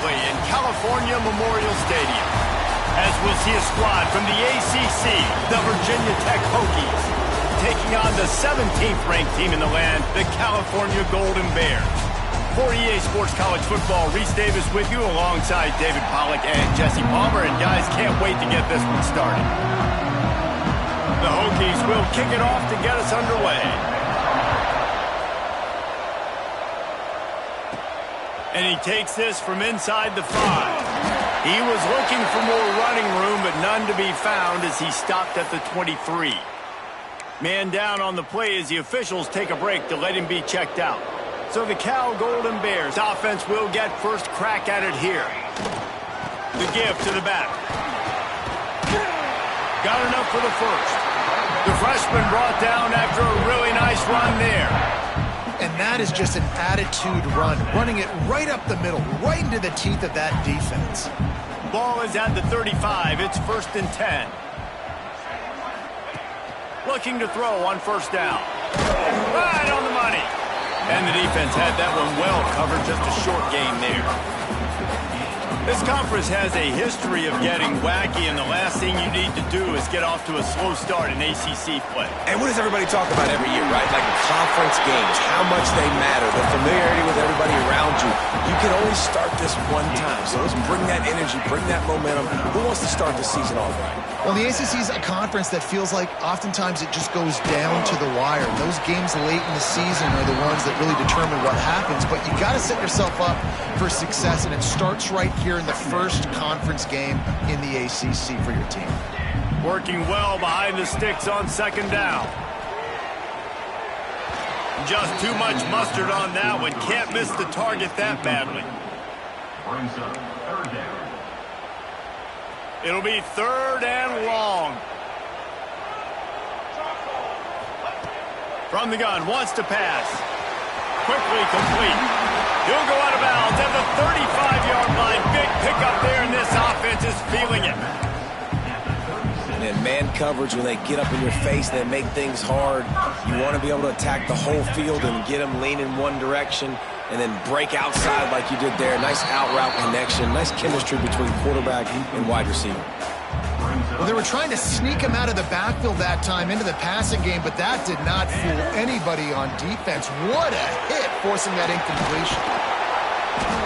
play in California Memorial Stadium, as we'll see a squad from the ACC, the Virginia Tech Hokies, taking on the 17th ranked team in the land, the California Golden Bears. For EA Sports College Football, Reese Davis with you alongside David Pollack and Jesse Palmer. And guys, can't wait to get this one started. The Hokies will kick it off to get us underway. And he takes this from inside the 5. He was looking for more running room, but none to be found as he stopped at the 23. Man down on the play as the officials take a break to let him be checked out. So the Cal Golden Bears offense will get first crack at it here. The give to the back. Got enough for the first. The freshman brought down after a really nice run there. And that is just an attitude run, running it right up the middle, right into the teeth of that defense. Ball is at the 35. It's 1st and 10. Looking to throw on first down. Right on the money. And the defense had that one well covered, just a short game there. This conference has a history of getting wacky, and the last thing you need to do is get off to a slow start in ACC play. And what does everybody talk about every year, right? Like conference games, how much they matter, the familiarity with everybody around you. You can only start this one time, so let's bring that energy, bring that momentum. Who wants to start the season off right? Well, the ACC is a conference that feels like oftentimes it just goes down to the wire. Those games late in the season are the ones that really determine what happens, but you got to set yourself up for success, and it starts right here in the first conference game in the ACC for your team. Working well behind the sticks on second down. Just too much mustard on that one. Can't miss the target that badly. It'll be 3rd and long. From the gun, wants to pass. Quickly complete. He'll go out of bounds at the 35-yard line. Big pickup there, and this offense is feeling it. And man coverage, when they get up in your face, they make things hard. You want to be able to attack the whole field and get them leaning one direction and then break outside like you did there. Nice out route connection. Nice chemistry between quarterback and wide receiver. Well, they were trying to sneak him out of the backfield that time into the passing game, but that did not fool anybody on defense. What a hit, forcing that incompletion.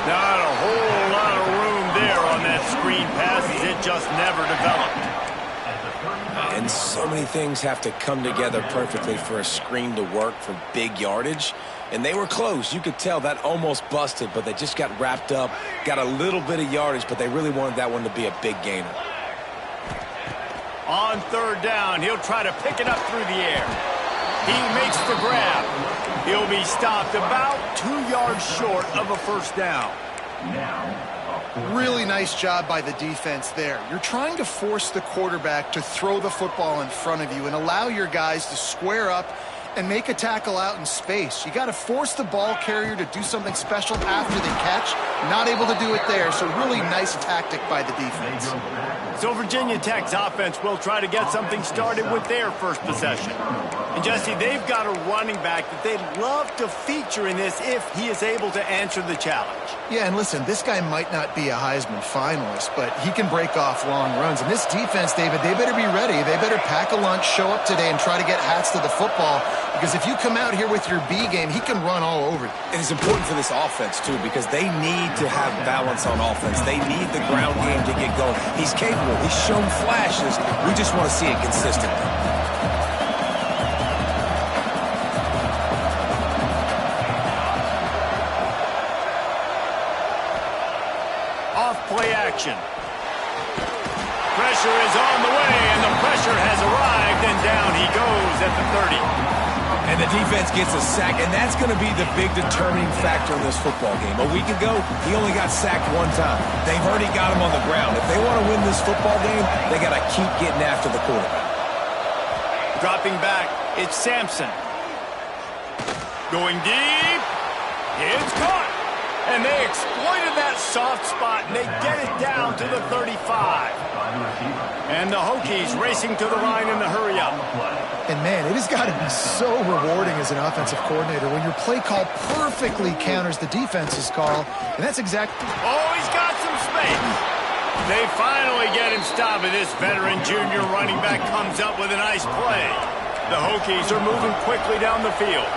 Not a whole lot of room there on that screen pass, as it just never developed. And so many things have to come together perfectly for a screen to work for big yardage. And they were close. You could tell that almost busted, but they just got wrapped up, got a little bit of yardage, but they really wanted that one to be a big gainer. On 3rd down, he'll try to pick it up through the air. He makes the grab. He'll be stopped about 2 yards short of a first down. Really nice job by the defense there. You're trying to force the quarterback to throw the football in front of you and allow your guys to square up and make a tackle out in space. You got to force the ball carrier to do something special after the catch. Not able to do it there, so really nice tactic by the defense. So Virginia Tech's offense will try to get something started with their first possession. And Jesse, they've got a running back that they'd love to feature in this if he is able to answer the challenge. Yeah, and listen, this guy might not be a Heisman finalist, but he can break off long runs. And this defense, David, they better be ready. They better pack a lunch, show up today, and try to get hats to the football. Because if you come out here with your B game, he can run all over you. And it's important for this offense, too, because they need to have balance on offense. They need the ground game to get going. He's capable. He's shown flashes. We just want to see it consistently. Play action. Pressure is on the way, and the pressure has arrived, and down he goes at the 30. And the defense gets a sack, and that's going to be the big determining factor in this football game. A week ago, he only got sacked 1 time. They've already got him on the ground. If they want to win this football game, they got to keep getting after the quarterback. Dropping back, it's Sampson. Going deep. It's caught. And they exploited that soft spot, and they get it down to the 35. And the Hokies racing to the line in the hurry-up. And, man, it has got to be so rewarding as an offensive coordinator when your play call perfectly counters the defense's call. And that's exactly... Oh, he's got some space. They finally get him stopped, and this veteran junior running back comes up with a nice play. The Hokies are moving quickly down the field.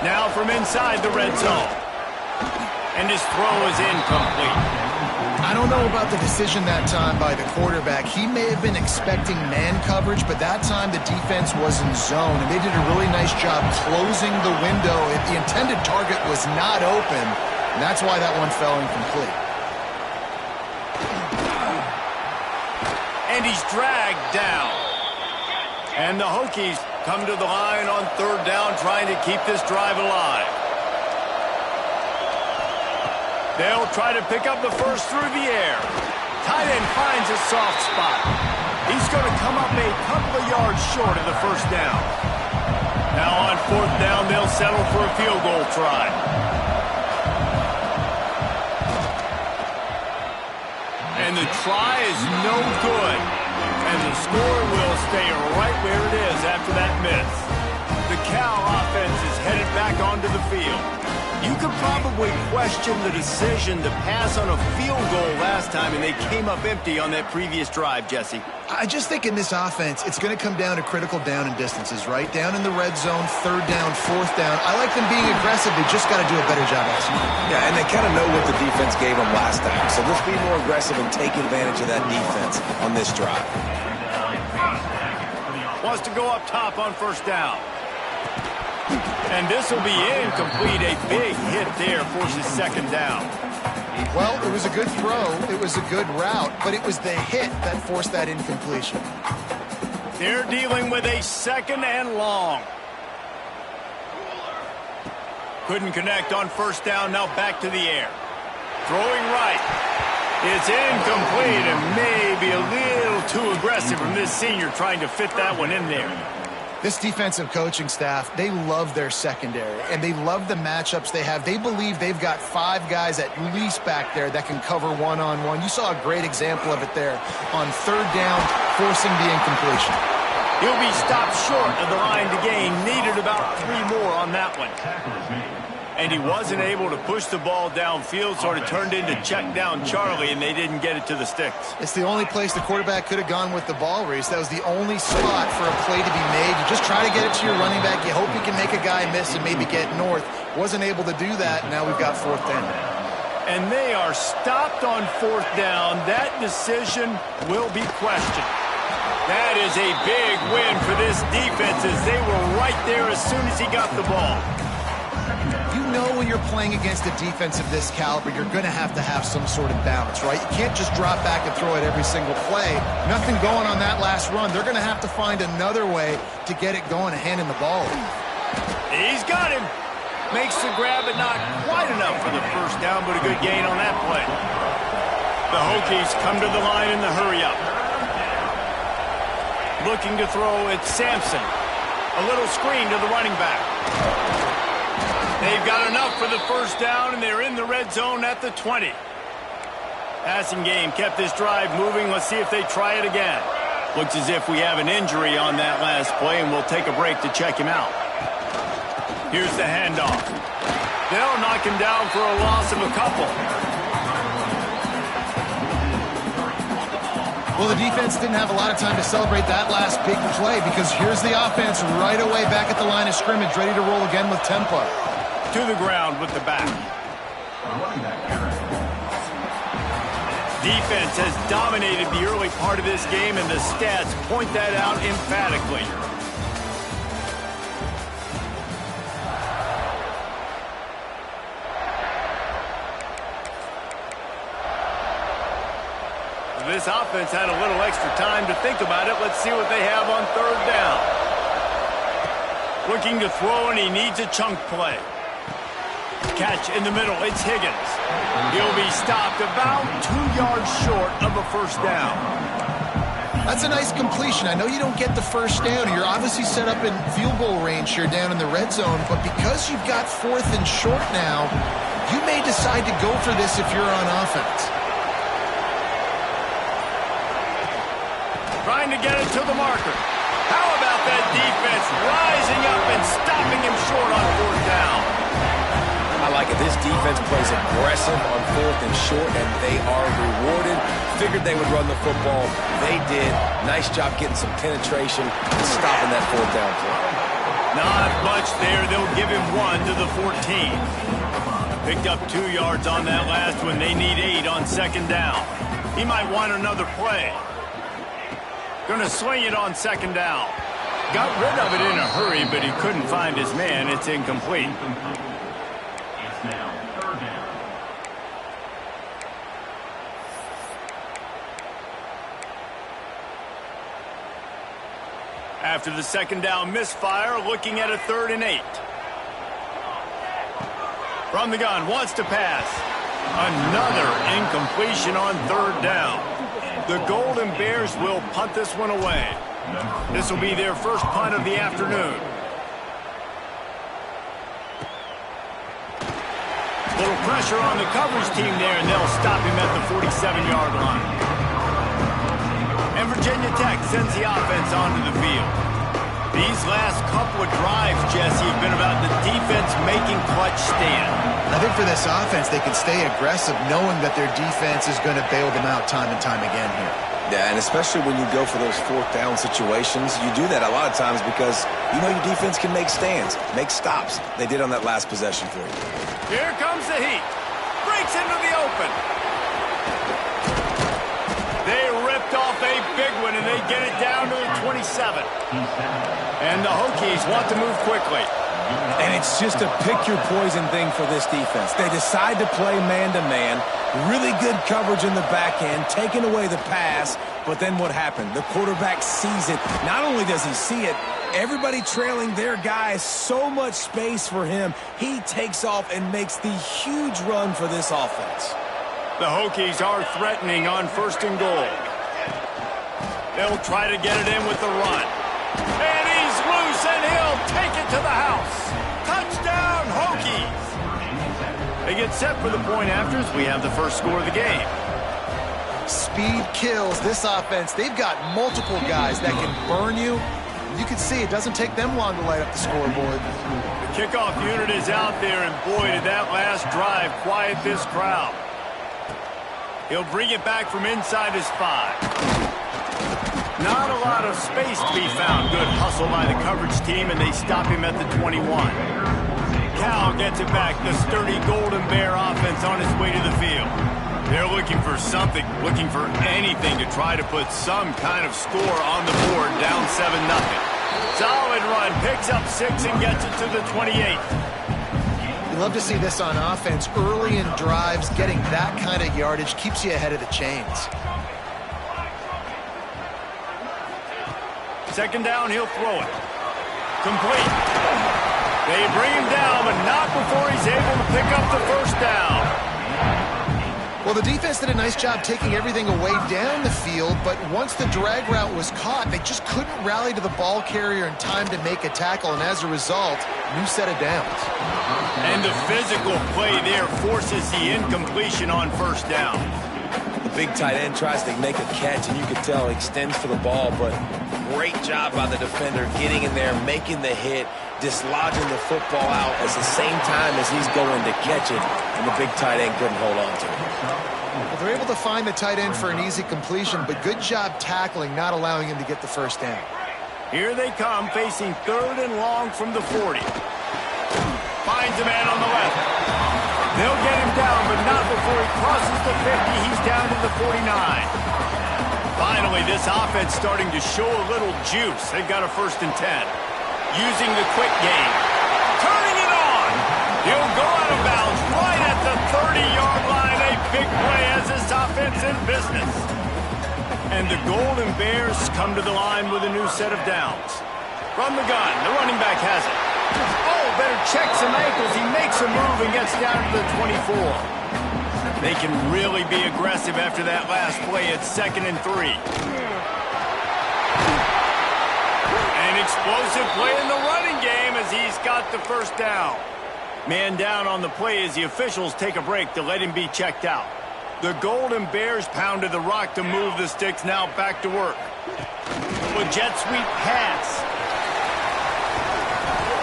Now from inside the red zone. And his throw is incomplete. I don't know about the decision that time by the quarterback. He may have been expecting man coverage, but that time the defense was in zone, and they did a really nice job closing the window. The intended target was not open, and that's why that one fell incomplete. And he's dragged down. And the Hokies come to the line on third down, trying to keep this drive alive. They'll try to pick up the first through the air. Tight end finds a soft spot. He's going to come up a couple of yards short of the first down. Now on fourth down, they'll settle for a field goal try. And the try is no good. And the score will stay right where it is after that miss. The Cal offense is headed back onto the field. You could probably question the decision to pass on a field goal last time, and they came up empty on that previous drive, Jesse. I just think in this offense, it's going to come down to critical down and distances, right? Down in the red zone, third down, fourth down. I like them being aggressive. They just got to do a better job executing. Yeah, and they kind of know what the defense gave them last time. So let's be more aggressive and take advantage of that defense on this drive. Wants to go up top on first down. And this will be incomplete. A big hit there forces second down. Well, it was a good throw. It was a good route, but it was the hit that forced that incompletion. They're dealing with a second and long. Couldn't connect on first down. Now back to the air. Throwing right. It's incomplete and maybe a little too aggressive from this senior trying to fit that one in there. This defensive coaching staff, they love their secondary, and they love the matchups they have. They believe they've got 5 guys at least back there that can cover one-on-one. You saw a great example of it there on third down, forcing the incompletion. He'll be stopped short of the line to gain. Needed about 3 more on that one. And he wasn't able to push the ball downfield, sort of turned into check down Charlie, and they didn't get it to the sticks. It's the only place the quarterback could have gone with the ball, Reese. That was the only spot for a play to be made. You just try to get it to your running back. You hope you can make a guy miss and maybe get north. Wasn't able to do that, and now we've got fourth down. And they are stopped on fourth down. That decision will be questioned. That is a big win for this defense as they were right there as soon as he got the ball. You know when you're playing against a defense of this caliber, you're going to have some sort of balance, right? You can't just drop back and throw it every single play. Nothing going on that last run. They're going to have to find another way to get it going and handing the ball. He's got him. Makes the grab, but not quite enough for the first down, but a good gain on that play. The Hokies come to the line in the hurry-up. Looking to throw, it's Sampson. A little screen to the running back. They've got enough for the first down, and they're in the red zone at the 20. Passing game kept this drive moving. Let's see if they try it again. Looks as if we have an injury on that last play, and we'll take a break to check him out. Here's the handoff. They'll knock him down for a loss of a couple. Well, the defense didn't have a lot of time to celebrate that last big play because here's the offense right away back at the line of scrimmage, ready to roll again with tempo. To the ground with the back. Defense has dominated the early part of this game, and the stats point that out emphatically. This offense had a little extra time to think about it. Let's see what they have on third down. Looking to throw, and he needs a chunk play. Catch in the middle, it's Higgins. He'll be stopped about 2 yards short of a first down. That's a nice completion. I know you don't get the first down. You're obviously set up in field goal range here down in the red zone, but because you've got 4th and short now, you may decide to go for this if you're on offense. Trying to get it to the marker. How about that defense rising up and stopping him short on 4th down? I like it. This defense plays aggressive on 4th and short, and they are rewarded. Figured they would run the football. They did. Nice job getting some penetration and stopping that 4th down play. Not much there. They'll give him 1 to the 14. Picked up 2 yards on that last one. They need 8 on 2nd down. He might want another play. Gonna swing it on 2nd down. Got rid of it in a hurry, but he couldn't find his man. It's incomplete. After the 2nd down misfire, looking at a 3rd and 8. From the gun, wants to pass. Another incompletion on 3rd down. The Golden Bears will punt this one away. This will be their first punt of the afternoon. Little pressure on the coverage team there, and they'll stop him at the 47-yard line. And Virginia Tech sends the offense onto the field. These last couple of drives, Jesse, have been about the defense making clutch stand. I think for this offense, they can stay aggressive knowing that their defense is going to bail them out time and time again here. Yeah, and especially when you go for those 4th down situations, you do that a lot of times because you know your defense can make stands, make stops. They did on that last possession for you. Here comes the heat. Breaks into the open. They ripped off a big one, and they get it down to the 27. And the Hokies want to move quickly. And it's just a pick-your-poison thing for this defense. They decide to play man-to-man, really good coverage in the back end, taking away the pass, but then what happened? The quarterback sees it. Not only does he see it, everybody trailing their guy, so much space for him. He takes off and makes the huge run for this offense. The Hokies are threatening on 1st and goal. They'll try to get it in with the run. And he's loose, and he'll take it to the house. Touchdown, Hokies! They get set for the point afters. We have the first score of the game. Speed kills this offense. They've got multiple guys that can burn you. You can see it doesn't take them long to light up the scoreboard. The kickoff unit is out there, and boy, did that last drive quiet this crowd. He'll bring it back from inside his 5. Not a lot of space to be found. Good hustle by the coverage team, and they stop him at the 21. Cal gets it back. The sturdy Golden Bear offense on its way to the field. They're looking for something, looking for anything to try to put some kind of score on the board, down 7-0. Solid run, picks up 6 and gets it to the 28. You love to see this on offense. Early in drives, getting that kind of yardage keeps you ahead of the chains. 2nd down, he'll throw it. Complete. They bring him down, but not before he's able to pick up the 1st down. Well, the defense did a nice job taking everything away down the field, but once the drag route was caught, they just couldn't rally to the ball carrier in time to make a tackle, and as a result, new set of downs. And the physical play there forces the incompletion on 1st down. The big tight end tries to make a catch, and you can tell he extends for the ball, but great job by the defender getting in there, making the hit, dislodging the football out at the same time as he's going to catch it, and the big tight end couldn't hold on to it. Well, they're able to find the tight end for an easy completion, but good job tackling, not allowing him to get the 1st down. Here they come, facing 3rd and long from the 40. Finds a man on the left. They'll get him down, but not before he crosses the 50. He's down to the 49. Finally, this offense starting to show a little juice. They've got a 1st and 10. Using the quick game. Turning it on. He'll go out of bounds right at the 30-yard line. A big play as this offense in business. And the Golden Bears come to the line with a new set of downs. From the gun, the running back has it. Oh, better check some ankles. He makes a move and gets down to the 24. They can really be aggressive after that last play at 2nd and 3. explosive play in the running game as he's got the first down. Man down on the play as the officials take a break to let him be checked out. The Golden Bears pounded the rock to move the sticks, now back to work. A jet sweep pass.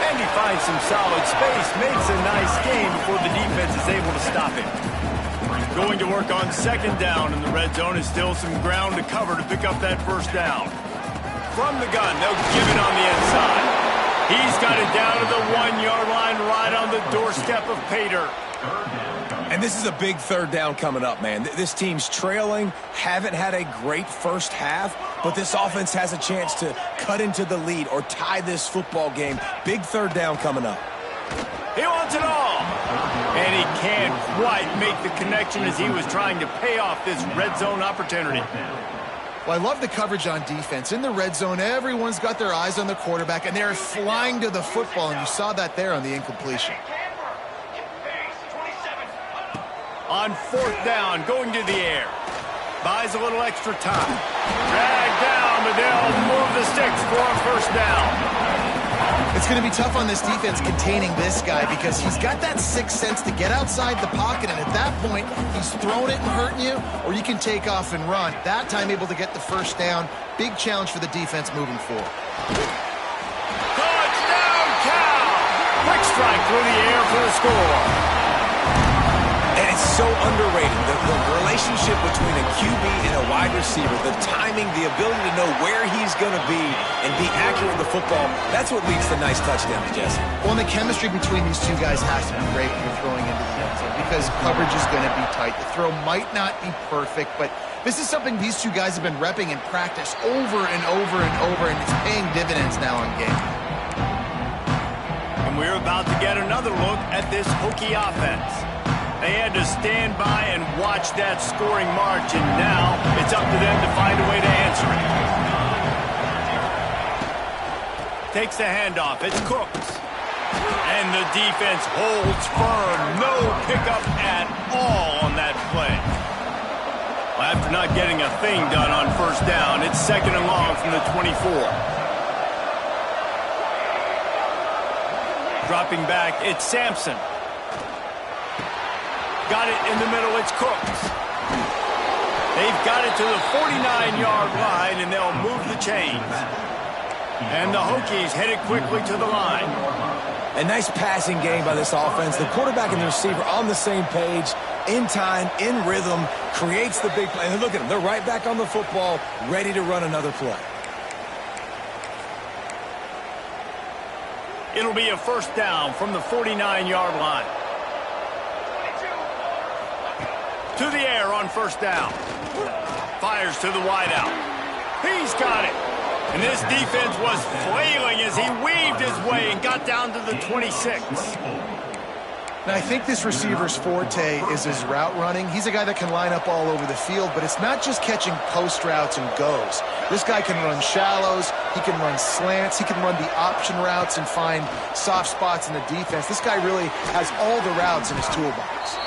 And he finds some solid space, makes a nice gain before the defense is able to stop him. Going to work on second down in the red zone is still some ground to cover to pick up that first down. From the gun, they'll give it on the inside. He's got it down to the 1-yard line right on the doorstep of pay dirt. And this is a big third down coming up, man. This team's trailing, haven't had a great first half, but this offense has a chance to cut into the lead or tie this football game. Big third down coming up. He wants it all. And he can't quite make the connection as he was trying to pay off this red zone opportunity. Well, I love the coverage on defense. In the red zone, everyone's got their eyes on the quarterback, and they're flying to the football, and you saw that there on the incompletion. On fourth down, going to the air. Buys a little extra time. Drag down, but they'll move the sticks for a first down. It's going to be tough on this defense containing this guy because he's got that sixth sense to get outside the pocket, and at that point, he's throwing it and hurting you, or you can take off and run. That time able to get the first down. Big challenge for the defense moving forward. Touchdown, Cal! Quick strike through the air for the score. And it's so underrated, the relationship between a QB and a wide receiver, the timing, the ability to know where he's going to be and be accurate with the football, that's what leads to nice touchdowns, Jesse. Well, and the chemistry between these two guys has to be great when you're throwing into the end zone because coverage is going to be tight. The throw might not be perfect, but this is something these two guys have been repping in practice over and over and over, and it's paying dividends now in game. And we're about to get another look at this Hokie offense. They had to stand by and watch that scoring march, and now it's up to them to find a way to answer it. Takes the handoff. It's Cooks. And the defense holds firm. No pickup at all on that play. Well, after not getting a thing done on first down, it's second and long from the 24. Dropping back, it's Sampson. Got it in the middle, it's Cooks. They've got it to the 49-yard line, and they'll move the chains. And the Hokies headed quickly to the line. A nice passing game by this offense. The quarterback and the receiver on the same page, in time, in rhythm, creates the big play. And look at them, they're right back on the football, ready to run another play. It'll be a first down from the 49-yard line. To the air on first down. Fires to the wideout. He's got it. And this defense was flailing as he weaved his way and got down to the 26. Now, I think this receiver's forte is his route running. He's a guy that can line up all over the field, but it's not just catching post routes and goes. This guy can run shallows, he can run slants, he can run the option routes and find soft spots in the defense. This guy really has all the routes in his toolbox.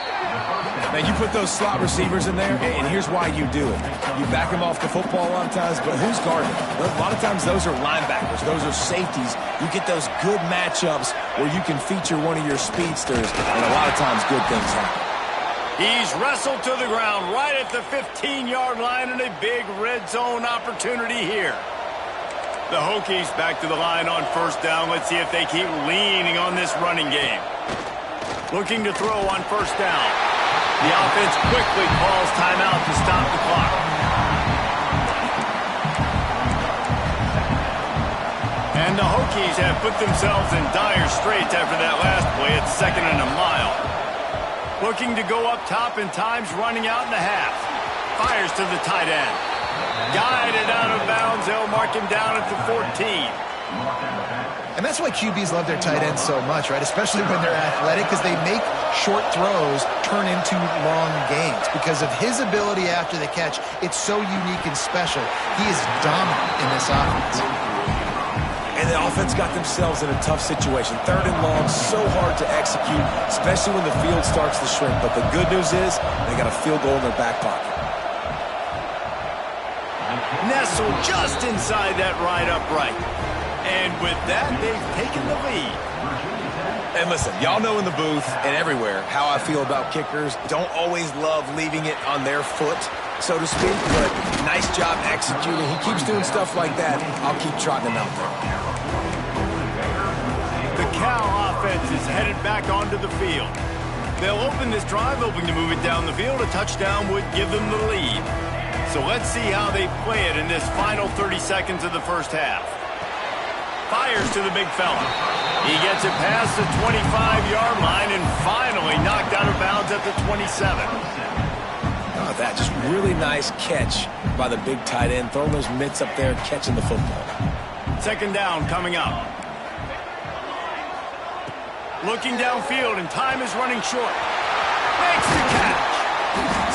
Now, you put those slot receivers in there, and here's why you do it. You back them off the football a lot of times, but who's guarding? A lot of times those are linebackers. Those are safeties. You get those good matchups where you can feature one of your speedsters, and a lot of times good things happen. He's wrestled to the ground right at the 15-yard line, and a big red zone opportunity here. The Hokies back to the line on first down. Let's see if they keep leaning on this running game. Looking to throw on first down. The offense quickly calls timeout to stop the clock. And the Hokies have put themselves in dire straits after that last play. It's second and a mile. Looking to go up top, and time's running out in the half. Fires to the tight end. Guided out of bounds. They'll mark him down at the 14. And that's why QBs love their tight ends so much, right? Especially when they're athletic, because they make short throws turn into long gains. Because of his ability after the catch, it's so unique and special. He is dominant in this offense. And the offense got themselves in a tough situation. Third and long, so hard to execute, especially when the field starts to shrink. But the good news is they got a field goal in their back pocket. Nestled just inside that right upright. And with that, they've taken the lead. And listen, y'all know in the booth and everywhere how I feel about kickers. Don't always love leaving it on their foot, so to speak, but nice job executing. He keeps doing stuff like that. I'll keep trotting him out there. The Cal offense is headed back onto the field. They'll open this drive, hoping to move it down the field. A touchdown would give them the lead. So let's see how they play it in this final 30 seconds of the first half. Fires to the big fella. He gets it past the 25-yard line and finally knocked out of bounds at the 27. Oh, that just really nice catch by the big tight end, throwing those mitts up there, catching the football. Second down coming up. Looking downfield, and time is running short. Makes the catch.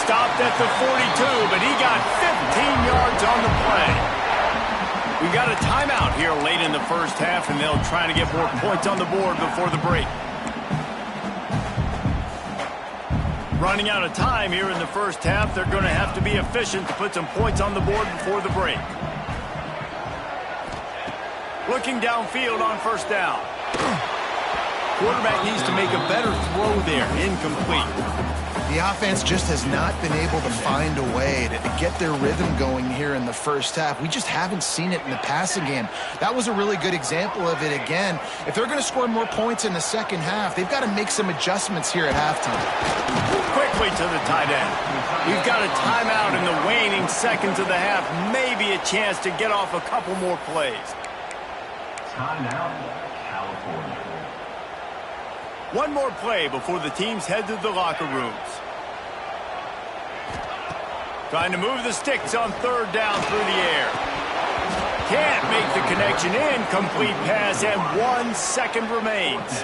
Stopped at the 42, but he got 15 yards on the play. We've got a timeout here late in the first half, and they'll try to get more points on the board before the break. Running out of time here in the first half, they're going to have to be efficient to put some points on the board before the break. Looking downfield on first down. Quarterback needs to make a better throw there. Incomplete. The offense just has not been able to find a way to get their rhythm going here in the first half. We just haven't seen it in the passing game. That was a really good example of it again. If they're going to score more points in the second half, they've got to make some adjustments here at halftime. Quickly to the tight end. We've got a timeout in the waning seconds of the half. Maybe a chance to get off a couple more plays. Timeout, California. One more play before the teams head to the locker rooms. Trying to move the sticks on third down through the air. Can't make the connection. Incomplete pass, and 1 second remains.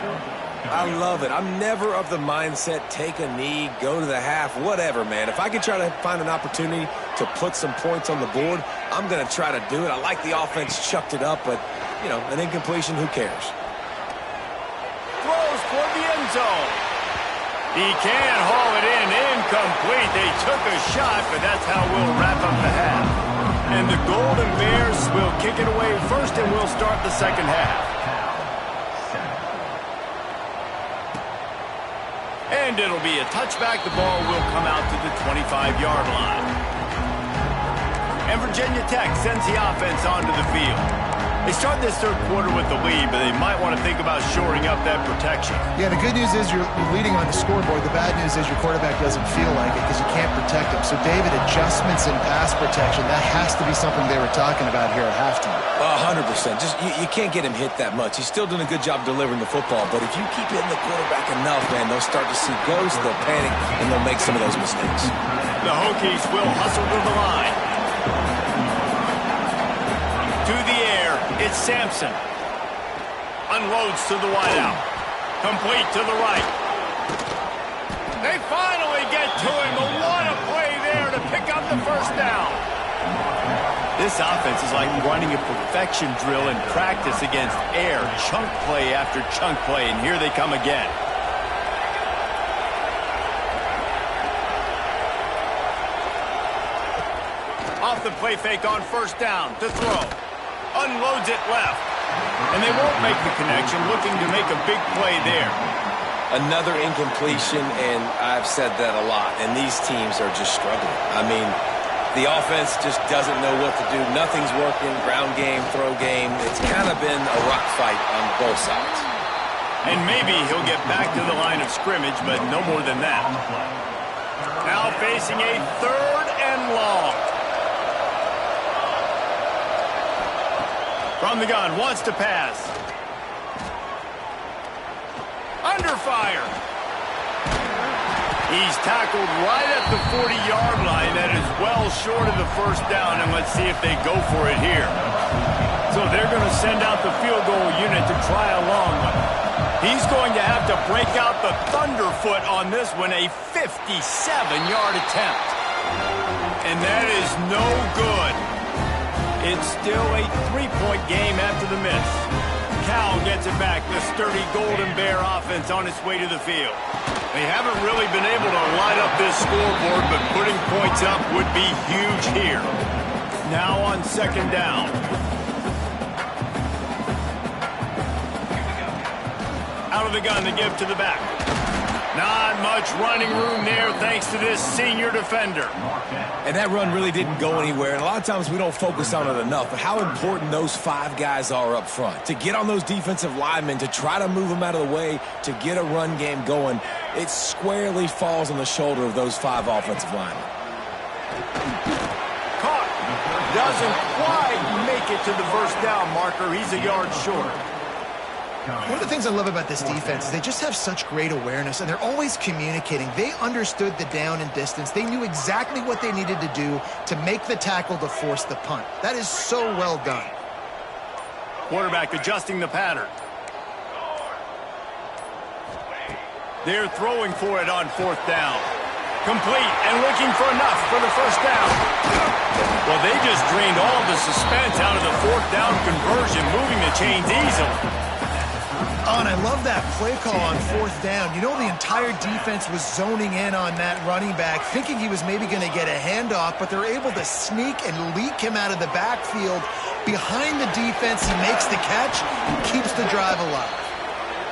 I love it. I'm never of the mindset, take a knee, go to the half, whatever, man. If I can try to find an opportunity to put some points on the board, I'm going to try to do it. I like the offense chucked it up, but, you know, an incompletion, who cares? Throws toward the end zone. He can't haul it in. Incomplete. They took a shot, but that's how we'll wrap up the half. And the Golden Bears will kick it away first, and we'll start the second half. And it'll be a touchback. The ball will come out to the 25-yard line. And Virginia Tech sends the offense onto the field. They start this third quarter with the lead, but they might want to think about shoring up that protection. Yeah, the good news is you're leading on the scoreboard. The bad news is your quarterback doesn't feel like it because you can't protect him. So, David, adjustments in pass protection, that has to be something they were talking about here at halftime. 100%. Just you can't get him hit that much. He's still doing a good job delivering the football, but if you keep hitting the quarterback enough, man, they'll start to see ghosts, they'll panic, and they'll make some of those mistakes. The Hokies will hustle to the line. To the air, it's Sampson. Unloads to the wideout. Complete to the right. They finally get to him. What a play there to pick up the first down. This offense is like running a perfection drill in practice against air. Chunk play after chunk play, and here they come again. Off the play fake on first down to throw. Unloads it left. And they won't make the connection, looking to make a big play there. Another incompletion, and I've said that a lot, and these teams are just struggling. I mean, the offense just doesn't know what to do. Nothing's working, ground game, throw game. It's kind of been a rock fight on both sides. And maybe he'll get back to the line of scrimmage, but no more than that. Now facing a third and long. From the gun, wants to pass. Under fire. He's tackled right at the 40-yard line. That is well short of the first down, and let's see if they go for it here. So they're going to send out the field goal unit to try a long one. He's going to have to break out the thunderfoot on this one, a 57-yard attempt. And that is no good. It's still a 3-point game after the miss. Cal gets it back. The sturdy Golden Bear offense on its way to the field. They haven't really been able to light up this scoreboard, but putting points up would be huge here. Now on second down. Out of the gun to give to the back. Not much running room there thanks to this senior defender. And that run really didn't go anywhere. And a lot of times we don't focus on it enough, but how important those 5 guys are up front. To get on those defensive linemen, to try to move them out of the way, to get a run game going, it squarely falls on the shoulder of those 5 offensive linemen. Caught. Doesn't quite make it to the first down marker. He's a yard short. One of the things I love about this defense is they just have such great awareness, and they're always communicating. They understood the down and distance. They knew exactly what they needed to do to make the tackle to force the punt. That is so well done. Quarterback adjusting the pattern. They're throwing for it on fourth down. Complete and looking for enough for the first down. Well, they just drained all the suspense out of the fourth down conversion, moving the chains easily. Oh, and I love that play call on fourth down. You know, the entire defense was zoning in on that running back, thinking he was maybe going to get a handoff, but they're able to sneak and leak him out of the backfield. Behind the defense, he makes the catch and keeps the drive alive.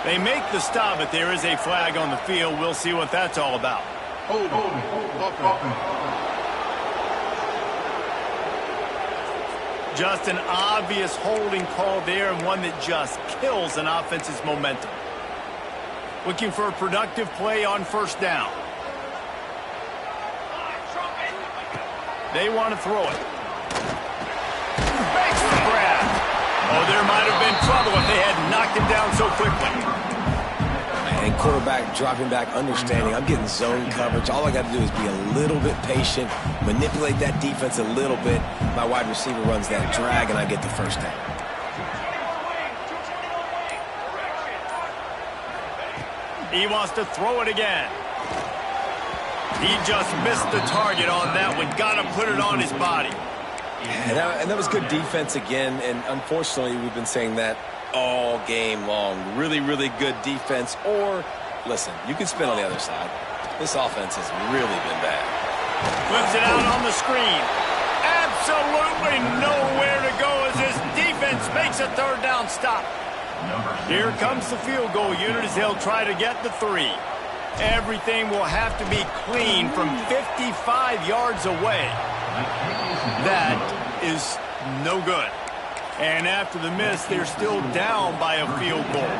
They make the stop, but there is a flag on the field. We'll see what that's all about. Just an obvious holding call there, and one that just kills an offense's momentum. Looking for a productive play on first down. They want to throw it. Makes the grab. Oh, there might have been trouble if they had knocked him down so quickly. And quarterback dropping back, understanding I'm getting zone coverage. All I got to do is be a little bit patient, manipulate that defense a little bit. My wide receiver runs that drag, and I get the first down. He wants to throw it again. He just missed the target on that one. Got to put it on his body. And that was good defense again, and unfortunately we've been saying that all game long. Really, really good defense. Or, listen, you can spin on the other side. This offense has really been bad. Flips it out on the screen. Absolutely nowhere to go as this defense makes a third down stop. Here comes the field goal unit as they'll try to get the 3. Everything will have to be clean from 55 yards away. That is no good. And after the miss, they're still down by a field goal.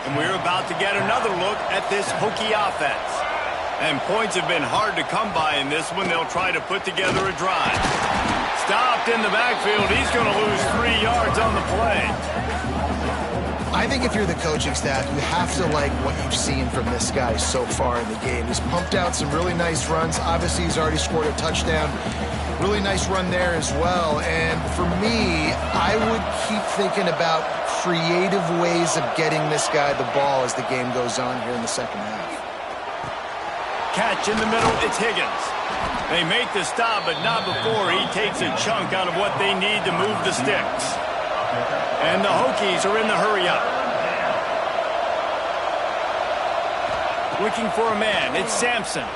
And we're about to get another look at this Hokie offense. And points have been hard to come by in this one. They'll try to put together a drive. Stopped in the backfield. He's going to lose 3 yards on the play. I think if you're the coaching staff, you have to like what you've seen from this guy so far in the game. He's pumped out some really nice runs. Obviously, he's already scored a touchdown. Really nice run there as well. And for me, I would keep thinking about creative ways of getting this guy the ball as the game goes on here in the second half. Catch in the middle, it's Higgins. They make the stop, but not before he takes a chunk out of what they need to move the sticks. And the Hokies are in the hurry up. Looking for a man, it's Sampson.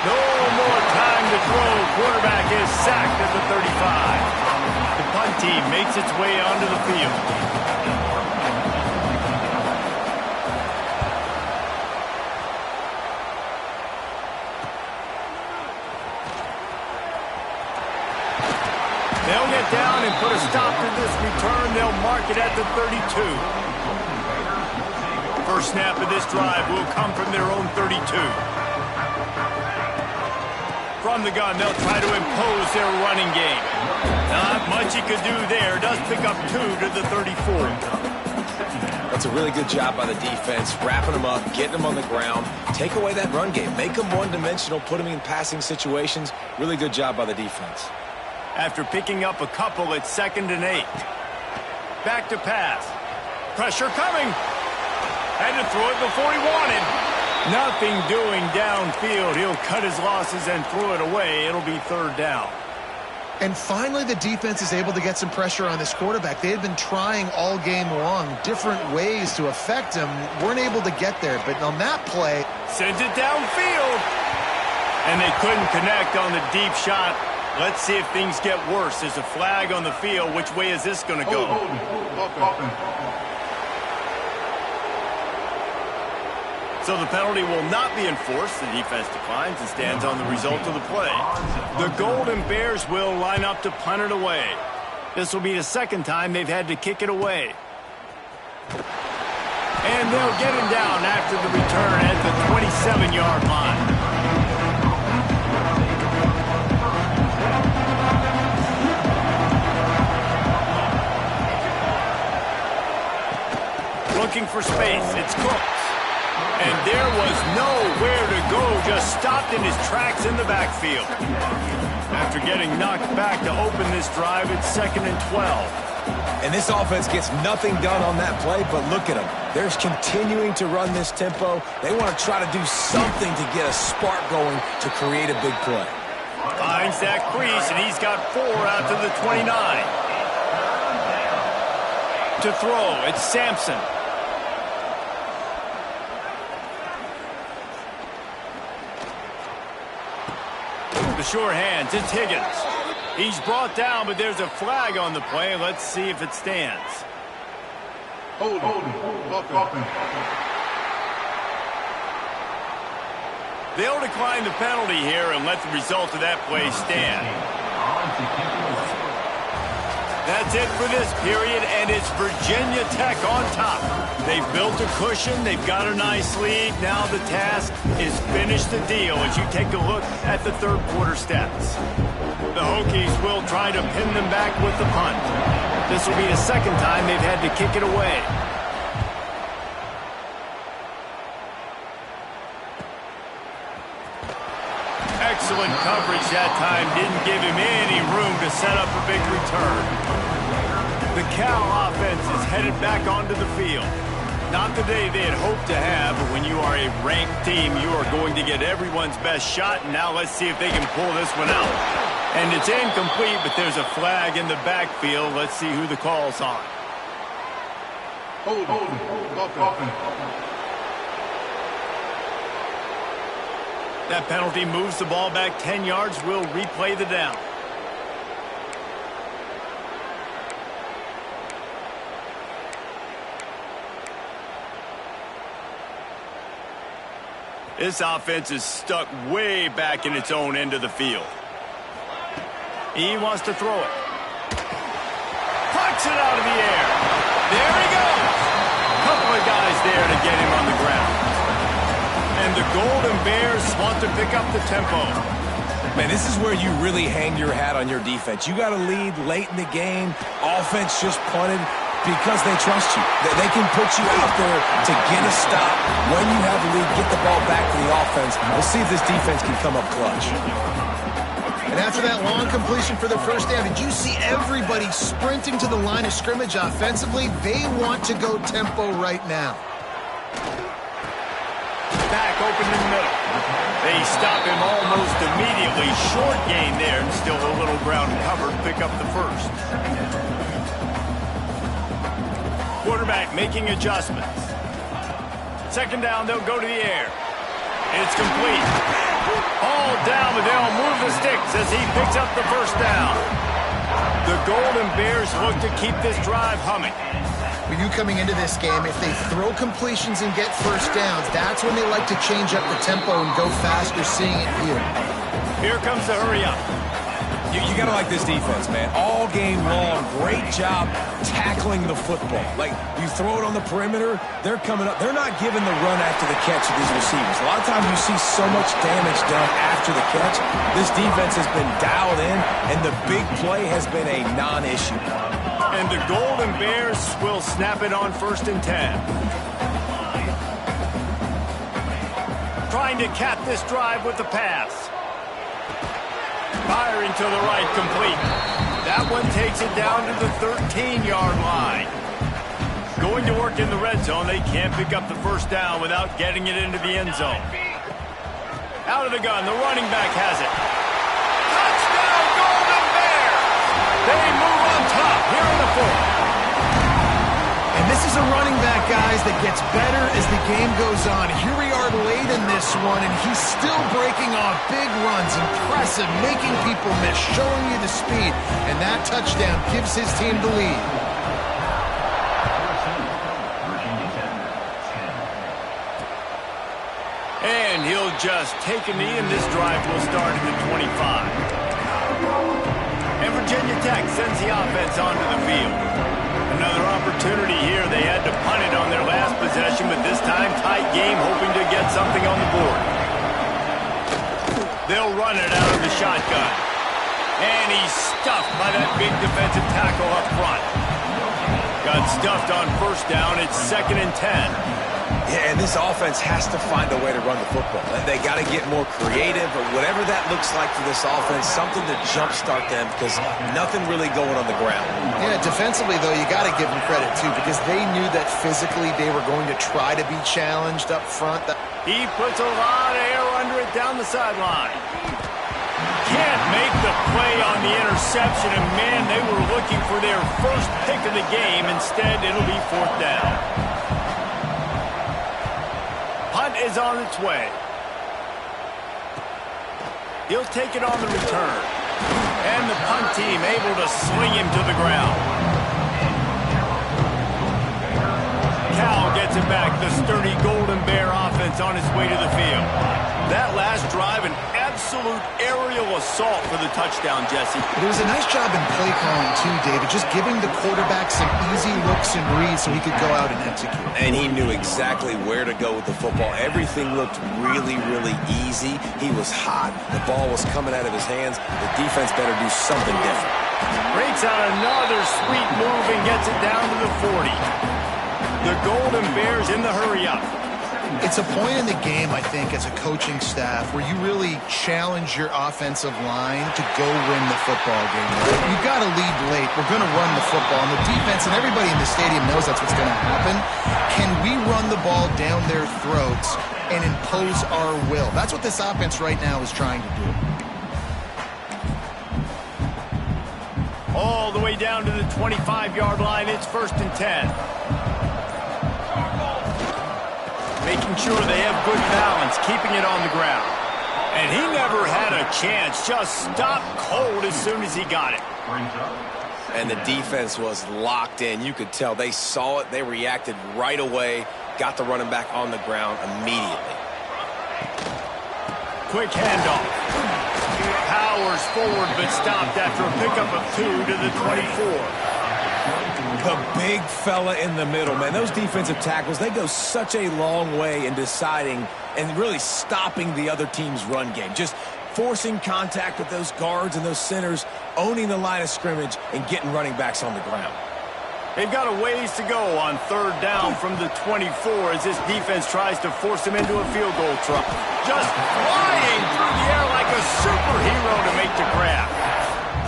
No more time to throw. Quarterback is sacked at the 35. The punt team makes its way onto the field. They'll get down and put a stop to this return. They'll mark it at the 32. First snap of this drive will come from their own 32. From the gun, they'll try to impose their running game. Not much he could do there. Does pick up 2 to the 34. That's a really good job by the defense, wrapping them up, getting them on the ground. Take away that run game. Make them one-dimensional, put them in passing situations. Really good job by the defense. After picking up a couple, it's 2nd and 8. Back to pass. Pressure coming. Had to throw it before he wanted. Nothing doing downfield. He'll cut his losses and throw it away. It'll be 3rd down. And finally, the defense is able to get some pressure on this quarterback. They had been trying all game long different ways to affect him. Weren't able to get there, but on that play... Sends it downfield. And they couldn't connect on the deep shot. Let's see if things get worse. There's a flag on the field. Which way is this going to go? So the penalty will not be enforced. The defense declines and stands on the result of the play. The Golden Bears will line up to punt it away. This will be the second time they've had to kick it away. And they'll get him down after the return at the 27-yard line. Looking for space. It's Cooks. And there was nowhere to go. Just stopped in his tracks in the backfield. After getting knocked back to open this drive, it's 2nd and 12. And this offense gets nothing done on that play, but look at them. They're continuing to run this tempo. They want to try to do something to get a spark going to create a big play. Finds that crease, and he's got 4 out to the 29. To throw, it's Sampson. The sure hands, it's Higgins. He's brought down, but there's a flag on the play. Let's see if it stands. Hold on. They'll decline the penalty here and let the result of that play stand. That's it for this period, and it's Virginia Tech on top. They've built a cushion. They've got a nice lead. Now the task is finish the deal as you take a look at the third quarter stats. The Hokies will try to pin them back with the punt. This will be the second time they've had to kick it away. Excellent coverage that time. Didn't give him any room to set up a big return. The Cal offense is headed back onto the field. Not the day they had hoped to have, but when you are a ranked team, you are going to get everyone's best shot. And now let's see if they can pull this one out. And it's incomplete, but there's a flag in the backfield. Let's see who the call's on. Hold on. That penalty moves the ball back 10 yards. We'll replay the down. This offense is stuck way back in its own end of the field. He wants to throw it. Pucks it out of the air. There he goes. Couple of guys there to get him on the ground. And the Golden Bears want to pick up the tempo. Man, this is where you really hang your hat on your defense. You got a lead late in the game. Offense just punted because they trust you. They can put you out there to get a stop. When you have the lead, get the ball back to the offense. We'll see if this defense can come up clutch. And after that long completion for the first down, did you see everybody sprinting to the line of scrimmage offensively? They want to go tempo right now. Back open in the middle. They stop him almost immediately. Short gain there, and still a little ground covered. Pick up the first. Quarterback making adjustments. Second down, they'll go to the air. It's complete. All down, but they'll move the sticks as he picks up the first down. The Golden Bears look to keep this drive humming. With you coming into this game, if they throw completions and get first downs, that's when they like to change up the tempo and go faster, seeing it here. Here comes the hurry up. You got to like this defense, man. All game long, great job tackling the football. Like, you throw it on the perimeter, they're coming up. They're not giving the run after the catch to these receivers. A lot of times you see so much damage done after the catch. This defense has been dialed in, and the big play has been a non-issue. And the Golden Bears will snap it on 1st and 10. Trying to cap this drive with the pass. Firing to the right, complete. That one takes it down to the 13-yard line. Going to work in the red zone. They can't pick up the first down without getting it into the end zone. Out of the gun, the running back has it. Touchdown, Golden Bears! They move on top here in the fourth. And this is a running back, guys, that gets better as the game goes on. Here we are late late in this one, and he's still breaking off big runs, impressive, making people miss, showing you the speed, and that touchdown gives his team the lead. And he'll just take a knee, and this drive will start at the 25. And Virginia Tech sends the offense onto the field. Another opportunity here. They had to punt it on their last possession, but this time tight game, hoping to get something on the board. They'll run it out of the shotgun. And he's stuffed by that big defensive tackle up front. Got stuffed on first down. It's 2nd and 10. Yeah, and this offense has to find a way to run the football. They got to get more creative, or whatever that looks like for this offense, something to jumpstart them, because nothing really going on the ground. Yeah, defensively, though, you got to give them credit, too, because they knew that physically they were going to try to be challenged up front. He puts a lot of air under it down the sideline. Can't make the play on the interception, and, man, they were looking for their first pick of the game. Instead, it'll be 4th down. Punt is on its way. He'll take it on the return. And the punt team able to sling him to the ground. Cal gets it back. The sturdy Golden Bear offense on its way to the field. That last drive, an absolute aerial assault for the touchdown, Jesse. But it was a nice job in play calling, too, David, just giving the quarterback some easy looks and reads so he could go out and execute. And he knew exactly where to go with the football. Everything looked really, really easy. He was hot. The ball was coming out of his hands. The defense better do something different. Breaks out another sweet move and gets it down to the 40. The Golden Bears in the hurry-up. It's a point in the game, I think, as a coaching staff where you really challenge your offensive line to go win the football game. You've got to lead late. We're going to run the football. And the defense and everybody in the stadium knows that's what's going to happen. Can we run the ball down their throats and impose our will? That's what this offense right now is trying to do. All the way down to the 25-yard line. It's 1st and 10. Making sure they have good balance, keeping it on the ground. And he never had a chance, just stopped cold as soon as he got it. And the defense was locked in. You could tell they saw it. They reacted right away, got the running back on the ground immediately. Quick handoff. Powers forward, but stopped after a pickup of 2 to the 24. The big fella in the middle, man. Those defensive tackles, they go such a long way in deciding and really stopping the other team's run game. Just forcing contact with those guards and those centers, owning the line of scrimmage, and getting running backs on the ground. They've got a ways to go on 3rd down from the 24 as this defense tries to force him into a field goal trap. Just flying through the air like a superhero to make the grab.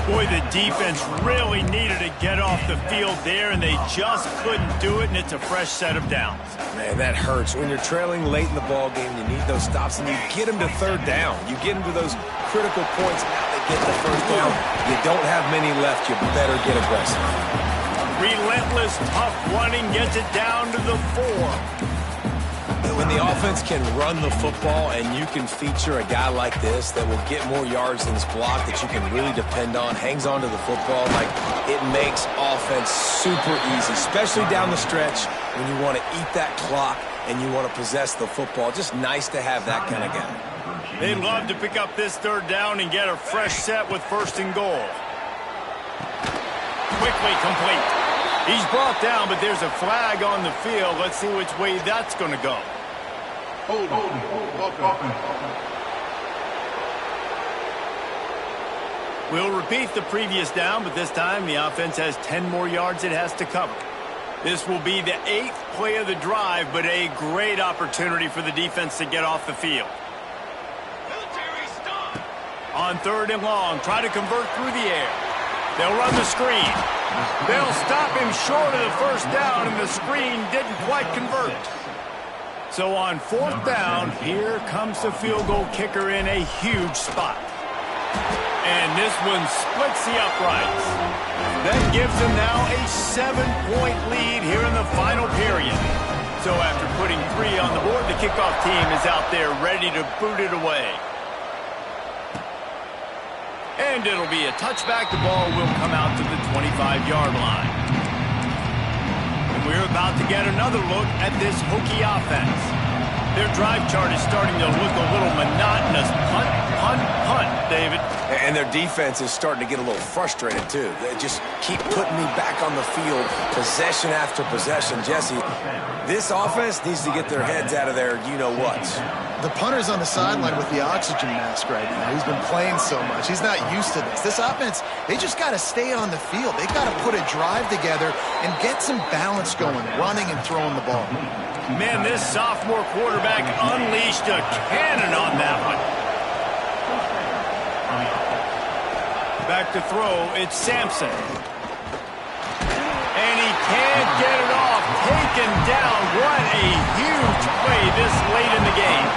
Boy, the defense really needed to get off the field there, and they just couldn't do it, and it's a fresh set of downs. Man, that hurts. When you're trailing late in the ball game, you need those stops, and you get them to 3rd down. You get them to those critical points. Now they get the 1st down. You don't have many left. You better get aggressive. Relentless, tough running gets it down to the 4. When the offense can run the football and you can feature a guy like this that will get more yards than his block, that you can really depend on, hangs on to the football, like, it makes offense super easy, especially down the stretch when you want to eat that clock and you want to possess the football. Just nice to have that kind of guy. They'd love to pick up this 3rd down and get a fresh set with 1st and goal. Quickly complete. He's brought down, but there's a flag on the field. Let's see which way that's going to go. We'll repeat the previous down, but this time the offense has 10 more yards it has to cover. This will be the 8th play of the drive, but a great opportunity for the defense to get off the field. On 3rd and long, try to convert through the air. They'll run the screen. They'll stop him short of the 1st down, and the screen didn't quite convert. So on 4th down, here comes the field goal kicker in a huge spot. And this one splits the uprights. That gives them now a 7-point lead here in the final period. So after putting 3 on the board, the kickoff team is out there ready to boot it away. And it'll be a touchback. The ball will come out to the 25-yard line. And we're about to get another look at this Hokie offense. Their drive chart is starting to look a little monotonous. Punt, punt, punt, David. And their defense is starting to get a little frustrated, too. They just keep putting me back on the field, possession after possession. Jesse, this offense needs to get their heads out of their you-know-whats. The punter's on the sideline with the oxygen mask right now. He's been playing so much. He's not used to this. This offense, they just got to stay on the field. They got to put a drive together and get some balance going, running and throwing the ball. Man, this sophomore quarterback unleashed a cannon on that one. Back to throw, it's Sampson. And he can't get it off. Taken down. What a huge play this late in the game.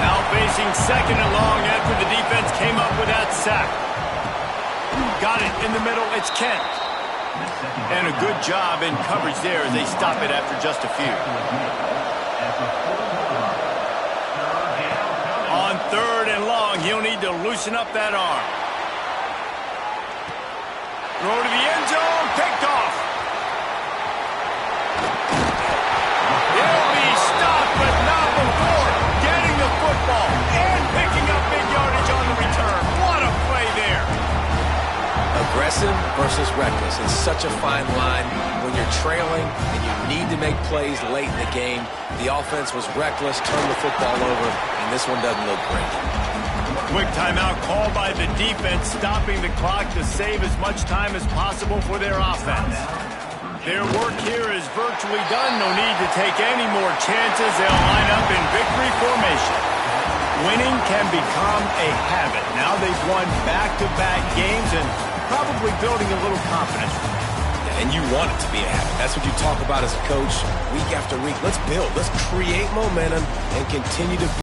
Now facing 2nd and long after the defense came up with that sack. Got it in the middle. It's Kent. And a good job in coverage there as they stop it after just a few. On 3rd and long, he'll need to loosen up that arm. Throw to the end zone, picked off. He'll be stopped, but not before getting the football and picking up big yardage on the return. What a play there. Aggressive versus reckless. It's such a fine line when you're trailing and you need to make plays late in the game. The offense was reckless, turned the football over, and this one doesn't look great. Quick timeout called by the defense, stopping the clock to save as much time as possible for their offense. Their work here is virtually done. No need to take any more chances. They'll line up in victory formation. Winning can become a habit. Now they've won back-to-back games and probably building a little confidence. And you want it to be a habit. That's what you talk about as a coach week after week. Let's build. Let's create momentum and continue to